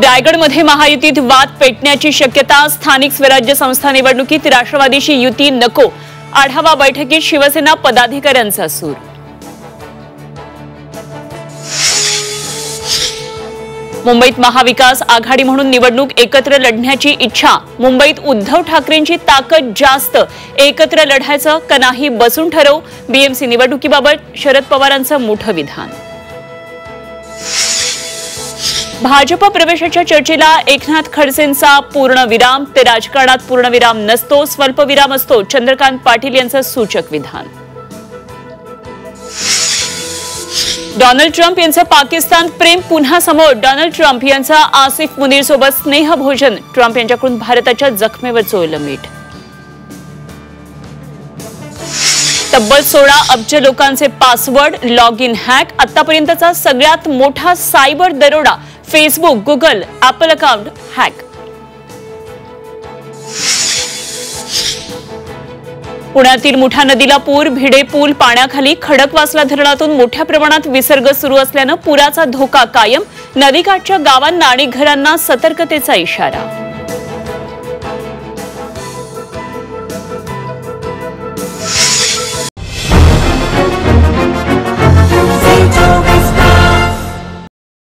रायगडमध्ये महायुतीत वाद पेटण्याची शक्यता। स्थानिक स्वराज्य संस्था निवडणुकीत राष्ट्रवादीशी युती नको। आढावा बैठकीत शिवसेना पदाधिकाऱ्यांचा सूर। मुंबईत महाविकास आघाडी म्हणून निवडणूक एकत्र लढण्याची इच्छा। मुंबईत उद्धव ठाकरेंची ताकद जास्त, एकत्र लढायचं का नाही बसून ठरवू। बीएमसी निवडणुकीबाबत शरद पवारांचं मोठं विधान। भाजप प्रवेशाच्या चर्चेला एकनाथ खडसेंचा पूर्णविराम। ते राजकारणात पूर्णविराम नसतो, स्वल्पविराम असतो, चंद्रकांत पाटील यांचं सूचक विधान। डोनाल्ड ट्रम्प यांचं पाकिस्तान प्रेम पुन्हा समोर। डोनाल्ड ट्रम्प यांचा आसिफ मुनीर सोबत स्नेहभोजन। ट्रम्प यांच्याकडून भारताच्या जखमेवर चोळलं मीठ। तब्बल 16 अब्ज लोकांचे पासवर्ड लॉग इन हॅक। आतापर्यंतचा सगळ्यात मोठा सायबर दरोडा। Facebook, Google, Apple account hack. पुण्यातील मुठा नदीला पूर। भिडे पूल पाण्याखाली। खडकवासला धरणातून मोठ्या प्रमाणात विसर्ग सुरू असल्यानं पुराचा धोका कायम। नदीकाठच्या गावांना आणि घरांना सतर्कतेचा इशारा।